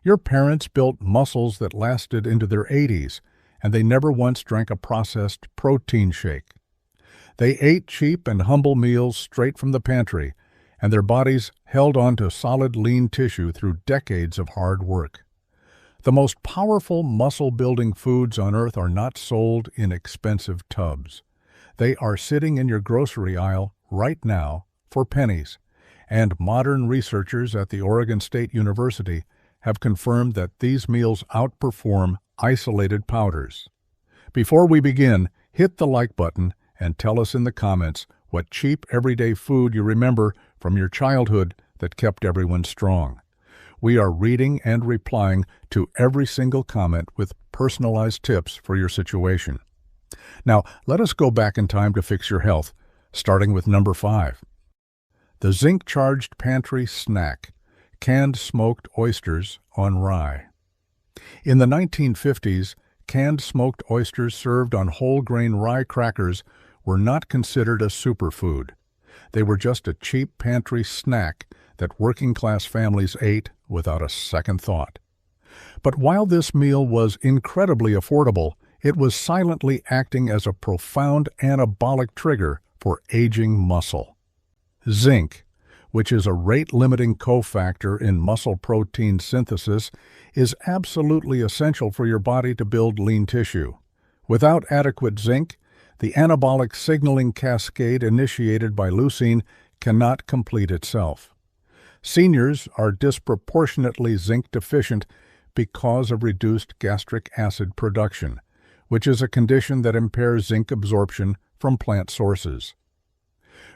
Your parents built muscles that lasted into their 80s, and they never once drank a processed protein shake. They ate cheap and humble meals straight from the pantry, and their bodies held on to solid, lean tissue through decades of hard work. The most powerful muscle-building foods on earth are not sold in expensive tubs. They are sitting in your grocery aisle right now for pennies, and modern researchers at the Oregon State University have confirmed that these meals outperform isolated powders. Before we begin, hit the like button and tell us in the comments what cheap everyday food you remember from your childhood that kept everyone strong. We are reading and replying to every single comment with personalized tips for your situation. Now, let us go back in time to fix your health, starting with number 5. The zinc-charged pantry snack, canned smoked oysters on rye. In the 1950s, canned smoked oysters served on whole-grain rye crackers were not considered a superfood. They were just a cheap pantry snack that working-class families ate without a second thought. But while this meal was incredibly affordable, it was silently acting as a profound anabolic trigger for aging muscle. Zinc, which is a rate-limiting cofactor in muscle protein synthesis, is absolutely essential for your body to build lean tissue. Without adequate zinc, the anabolic signaling cascade initiated by leucine cannot complete itself. Seniors are disproportionately zinc deficient because of reduced gastric acid production, which is a condition that impairs zinc absorption from plant sources.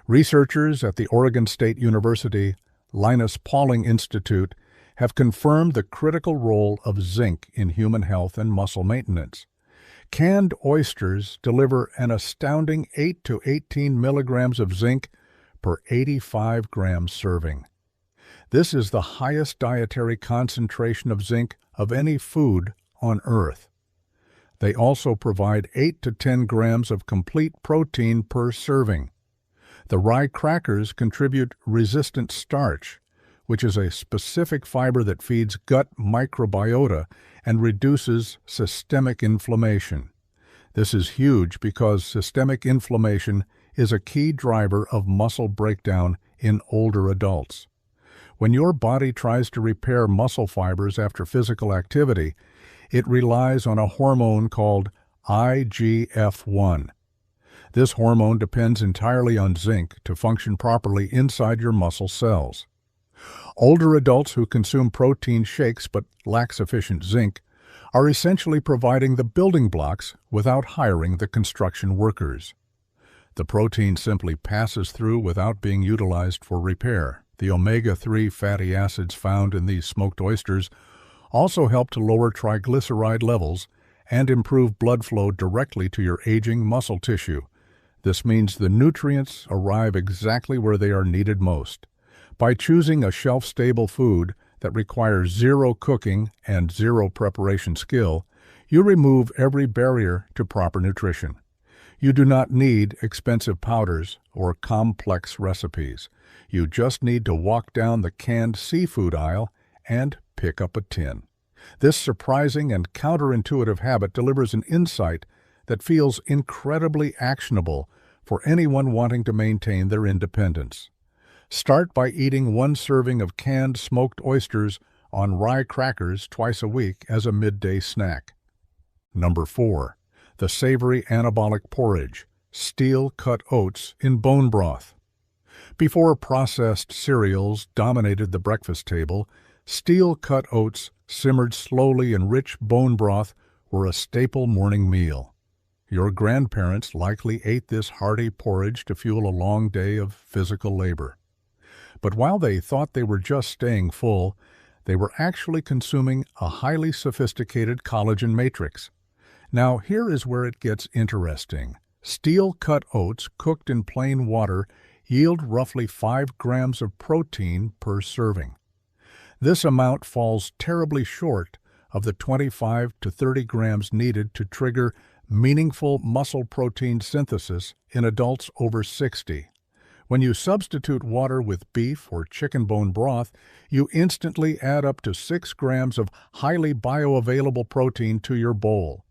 Researchers at the Oregon State University Linus Pauling Institute have confirmed the critical role of zinc in human health and muscle maintenance. Canned oysters deliver an astounding 8 to 18 milligrams of zinc per 85 grams serving. This is the highest dietary concentration of zinc of any food on Earth. They also provide 8 to 10 grams of complete protein per serving. The rye crackers contribute resistant starch, which is a specific fiber that feeds gut microbiota and reduces systemic inflammation. This is huge because systemic inflammation is a key driver of muscle breakdown in older adults. When your body tries to repair muscle fibers after physical activity, it relies on a hormone called IGF-1. This hormone depends entirely on zinc to function properly inside your muscle cells. Older adults who consume protein shakes but lack sufficient zinc are essentially providing the building blocks without hiring the construction workers. The protein simply passes through without being utilized for repair. The omega-3 fatty acids found in these smoked oysters also help to lower triglyceride levels and improve blood flow directly to your aging muscle tissue. This means the nutrients arrive exactly where they are needed most. By choosing a shelf-stable food that requires zero cooking and zero preparation skill, you remove every barrier to proper nutrition. You do not need expensive powders or complex recipes. You just need to walk down the canned seafood aisle and pick up a tin. This surprising and counterintuitive habit delivers an insight that feels incredibly actionable for anyone wanting to maintain their independence. Start by eating one serving of canned smoked oysters on rye crackers twice a week as a midday snack. Number 4. The savory anabolic porridge, steel-cut oats in bone broth. Before processed cereals dominated the breakfast table, steel-cut oats simmered slowly in rich bone broth were a staple morning meal. Your grandparents likely ate this hearty porridge to fuel a long day of physical labor. But while they thought they were just staying full, they were actually consuming a highly sophisticated collagen matrix. Now, here is where it gets interesting. Steel-cut oats cooked in plain water yield roughly 5 grams of protein per serving. This amount falls terribly short of the 25 to 30 grams needed to trigger meaningful muscle protein synthesis in adults over 60. When you substitute water with beef or chicken bone broth, you instantly add up to 6 grams of highly bioavailable protein to your bowl.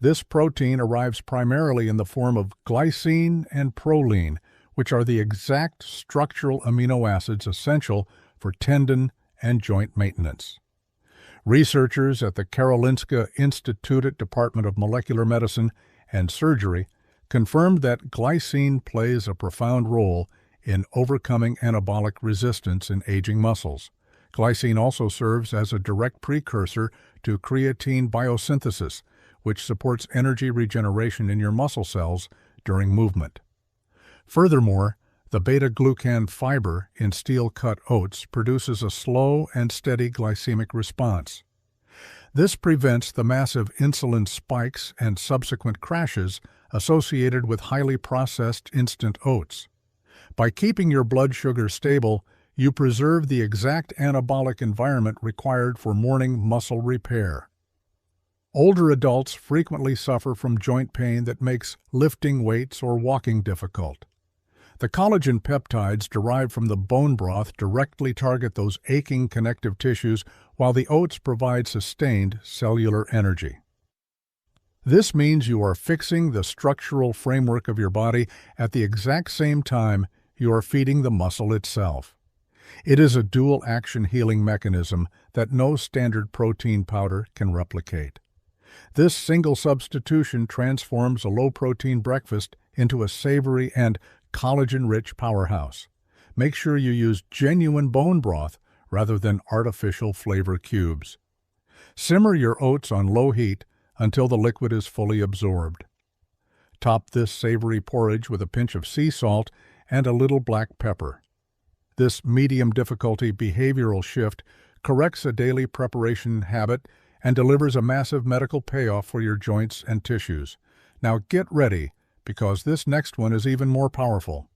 This protein arrives primarily in the form of glycine and proline, which are the exact structural amino acids essential for tendon and joint maintenance. Researchers at the Karolinska Institutet Department of Molecular Medicine and Surgery confirmed that glycine plays a profound role in overcoming anabolic resistance in aging muscles. Glycine also serves as a direct precursor to creatine biosynthesis, which supports energy regeneration in your muscle cells during movement. Furthermore, the beta-glucan fiber in steel-cut oats produces a slow and steady glycemic response. This prevents the massive insulin spikes and subsequent crashes associated with highly processed instant oats. By keeping your blood sugar stable, you preserve the exact anabolic environment required for morning muscle repair. Older adults frequently suffer from joint pain that makes lifting weights or walking difficult. The collagen peptides derived from the bone broth directly target those aching connective tissues, while the oats provide sustained cellular energy. This means you are fixing the structural framework of your body at the exact same time you are feeding the muscle itself. It is a dual-action healing mechanism that no standard protein powder can replicate. This single substitution transforms a low-protein breakfast into a savory and collagen-rich powerhouse. Make sure you use genuine bone broth rather than artificial flavor cubes. Simmer your oats on low heat until the liquid is fully absorbed. Top this savory porridge with a pinch of sea salt and a little black pepper. This medium difficulty behavioral shift corrects a daily preparation habit and delivers a massive medical payoff for your joints and tissues. Now get ready, because this next one is even more powerful.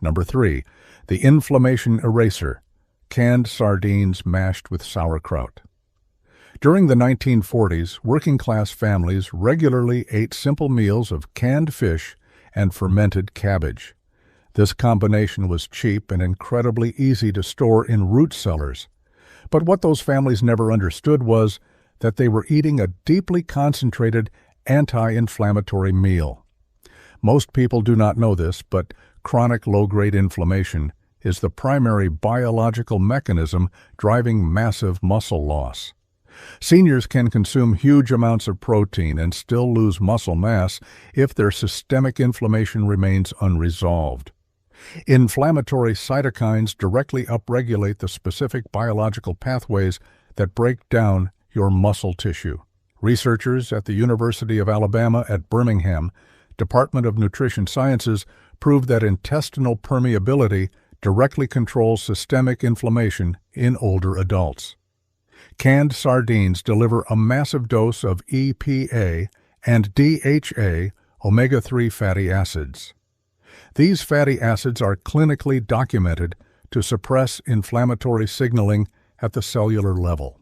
Number 3. The inflammation eraser. Canned sardines mashed with sauerkraut. During the 1940s, working-class families regularly ate simple meals of canned fish and fermented cabbage. This combination was cheap and incredibly easy to store in root cellars. But what those families never understood was that they were eating a deeply concentrated anti-inflammatory meal. Most people do not know this, but chronic low-grade inflammation is the primary biological mechanism driving massive muscle loss. Seniors can consume huge amounts of protein and still lose muscle mass if their systemic inflammation remains unresolved. Inflammatory cytokines directly upregulate the specific biological pathways that break down your muscle tissue. Researchers at the University of Alabama at Birmingham, Department of Nutrition Sciences, proved that intestinal permeability directly controls systemic inflammation in older adults. Canned sardines deliver a massive dose of EPA and DHA omega-3 fatty acids. These fatty acids are clinically documented to suppress inflammatory signaling at the cellular level.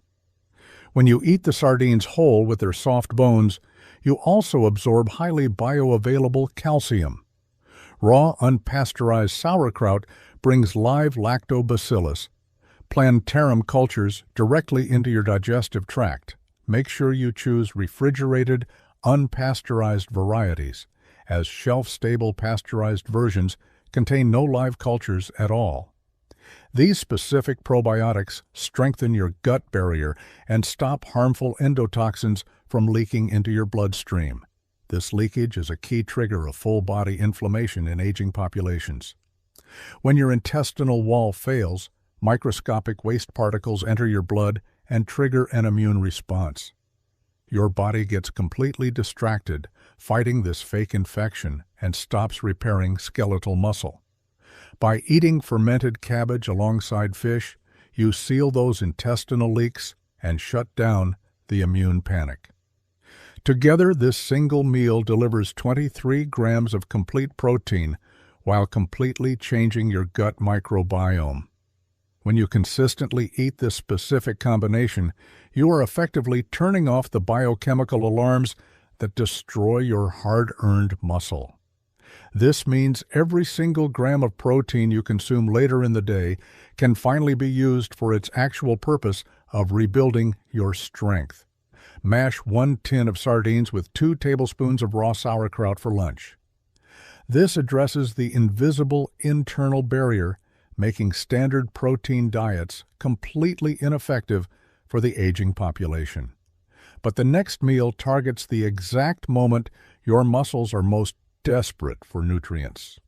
When you eat the sardines whole with their soft bones, you also absorb highly bioavailable calcium. Raw, unpasteurized sauerkraut brings live lactobacillus, plantarum cultures directly into your digestive tract. Make sure you choose refrigerated, unpasteurized varieties, as shelf-stable pasteurized versions contain no live cultures at all. These specific probiotics strengthen your gut barrier and stop harmful endotoxins from leaking into your bloodstream. This leakage is a key trigger of full-body inflammation in aging populations. When your intestinal wall fails, microscopic waste particles enter your blood and trigger an immune response. Your body gets completely distracted, fighting this fake infection, and stops repairing skeletal muscle. By eating fermented cabbage alongside fish, you seal those intestinal leaks and shut down the immune panic. Together, this single meal delivers 23 grams of complete protein while completely changing your gut microbiome. When you consistently eat this specific combination, you are effectively turning off the biochemical alarms that destroy your hard-earned muscle. This means every single gram of protein you consume later in the day can finally be used for its actual purpose of rebuilding your strength. Mash 1 tin of sardines with 2 tablespoons of raw sauerkraut for lunch. This addresses the invisible internal barrier, making standard protein diets completely ineffective for the aging population. But the next meal targets the exact moment your muscles are most desperate for nutrients.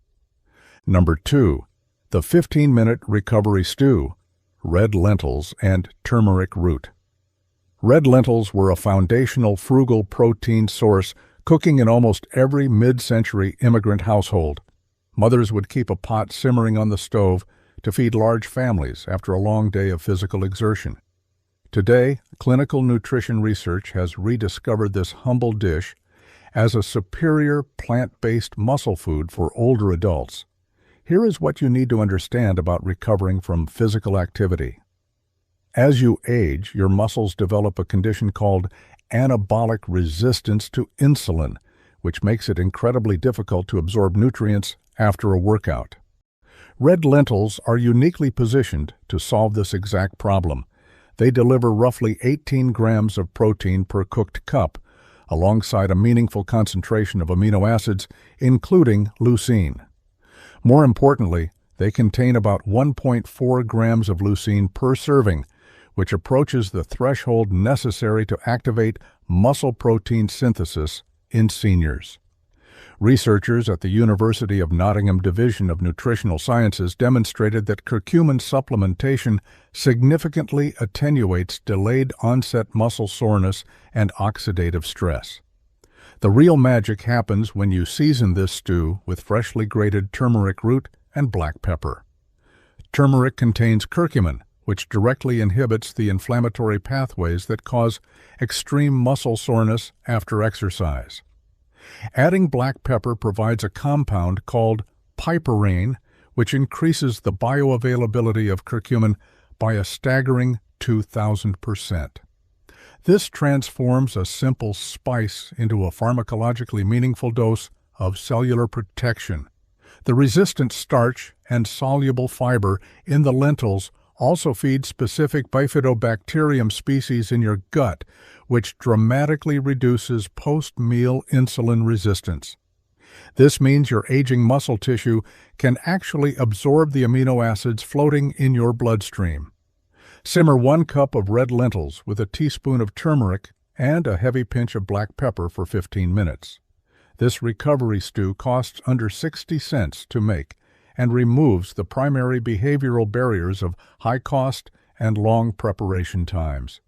Number 2. The 15-minute recovery stew, red lentils and turmeric root. Red lentils were a foundational frugal protein source cooking in almost every mid-century immigrant household. Mothers would keep a pot simmering on the stove to feed large families after a long day of physical exertion. Today, clinical nutrition research has rediscovered this humble dish as a superior plant-based muscle food for older adults. Here is what you need to understand about recovering from physical activity. As you age, your muscles develop a condition called anabolic resistance to insulin, which makes it incredibly difficult to absorb nutrients after a workout. Red lentils are uniquely positioned to solve this exact problem. They deliver roughly 18 grams of protein per cooked cup, alongside a meaningful concentration of amino acids, including leucine. More importantly, they contain about 1.4 grams of leucine per serving, which approaches the threshold necessary to activate muscle protein synthesis in seniors. Researchers at the University of Nottingham Division of Nutritional Sciences demonstrated that curcumin supplementation significantly attenuates delayed onset muscle soreness and oxidative stress. The real magic happens when you season this stew with freshly grated turmeric root and black pepper. Turmeric contains curcumin, which directly inhibits the inflammatory pathways that cause extreme muscle soreness after exercise. Adding black pepper provides a compound called piperine, which increases the bioavailability of curcumin by a staggering 2,000%. This transforms a simple spice into a pharmacologically meaningful dose of cellular protection. The resistant starch and soluble fiber in the lentils also feed specific bifidobacterium species in your gut, which dramatically reduces post-meal insulin resistance. This means your aging muscle tissue can actually absorb the amino acids floating in your bloodstream. Simmer 1 cup of red lentils with a teaspoon of turmeric and a heavy pinch of black pepper for 15 minutes. This recovery stew costs under 60 cents to make and removes the primary behavioral barriers of high cost and long preparation times.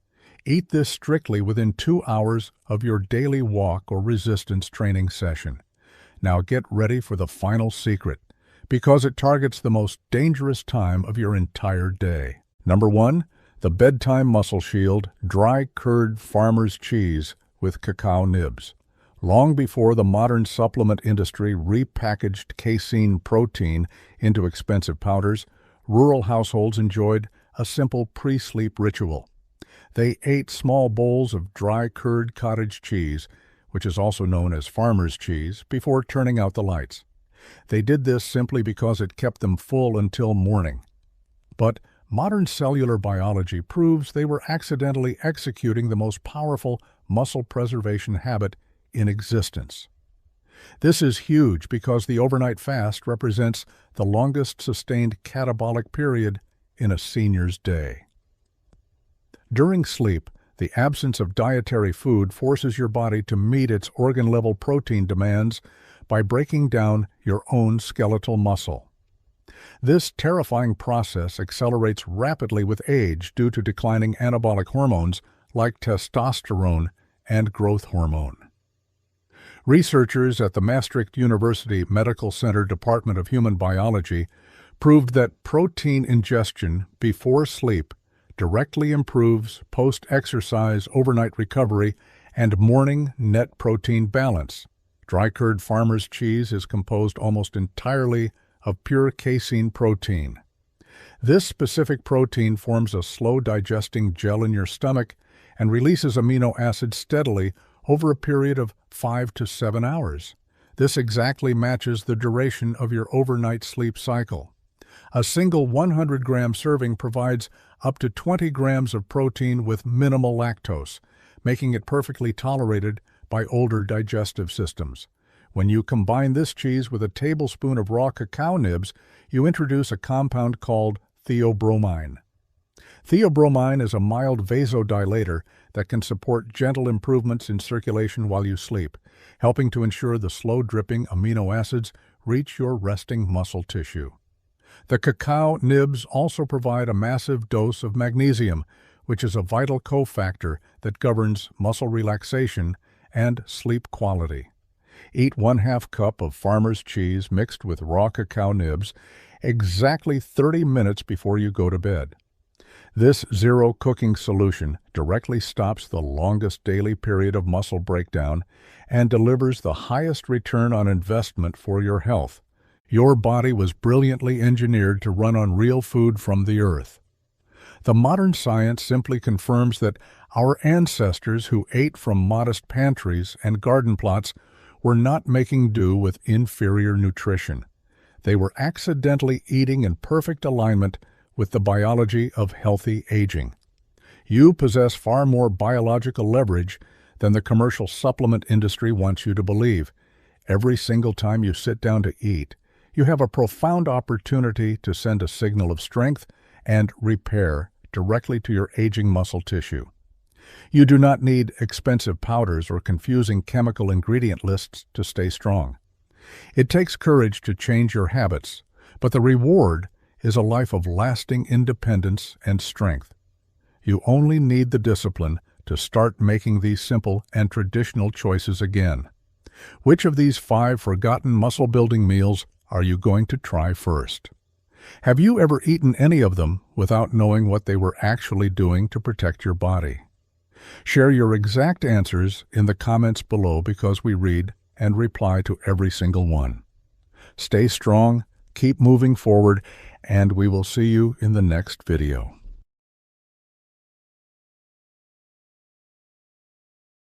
Eat this strictly within 2 hours of your daily walk or resistance training session. Now get ready for the final secret, because it targets the most dangerous time of your entire day. Number 1, the Bedtime Muscle Shield Dry Curd Farmer's Cheese with Cacao Nibs. Long before the modern supplement industry repackaged casein protein into expensive powders, rural households enjoyed a simple pre-sleep ritual. They ate small bowls of dry curd cottage cheese, which is also known as farmer's cheese, before turning out the lights. They did this simply because it kept them full until morning. But modern cellular biology proves they were accidentally executing the most powerful muscle preservation habit in existence. This is huge because the overnight fast represents the longest sustained catabolic period in a senior's day. During sleep, the absence of dietary food forces your body to meet its organ-level protein demands by breaking down your own skeletal muscle. This terrifying process accelerates rapidly with age due to declining anabolic hormones like testosterone and growth hormone. Researchers at the Maastricht University Medical Center Department of Human Biology proved that protein ingestion before sleep directly improves post-exercise overnight recovery and morning net protein balance. Dry curd farmer's cheese is composed almost entirely of pure casein protein. This specific protein forms a slow-digesting gel in your stomach and releases amino acids steadily over a period of 5 to 7 hours. This exactly matches the duration of your overnight sleep cycle. A single 100-gram serving provides up to 20 grams of protein with minimal lactose, making it perfectly tolerated by older digestive systems. When you combine this cheese with a tablespoon of raw cacao nibs, you introduce a compound called theobromine. Theobromine is a mild vasodilator that can support gentle improvements in circulation while you sleep, helping to ensure the slow-dripping amino acids reach your resting muscle tissue. The cacao nibs also provide a massive dose of magnesium, which is a vital cofactor that governs muscle relaxation and sleep quality. Eat 1/2 cup of farmer's cheese mixed with raw cacao nibs exactly 30 minutes before you go to bed. This zero-cooking solution directly stops the longest daily period of muscle breakdown and delivers the highest return on investment for your health. Your body was brilliantly engineered to run on real food from the earth. The modern science simply confirms that our ancestors who ate from modest pantries and garden plots were not making do with inferior nutrition. They were accidentally eating in perfect alignment with the biology of healthy aging. You possess far more biological leverage than the commercial supplement industry wants you to believe. Every single time you sit down to eat, you have a profound opportunity to send a signal of strength and repair directly to your aging muscle tissue. You do not need expensive powders or confusing chemical ingredient lists to stay strong. It takes courage to change your habits, but the reward is a life of lasting independence and strength. You only need the discipline to start making these simple and traditional choices again. Which of these 5 forgotten muscle-building meals are you going to try first? Have you ever eaten any of them without knowing what they were actually doing to protect your body? Share your exact answers in the comments below because we read and reply to every single one. Stay strong, keep moving forward, and we will see you in the next video.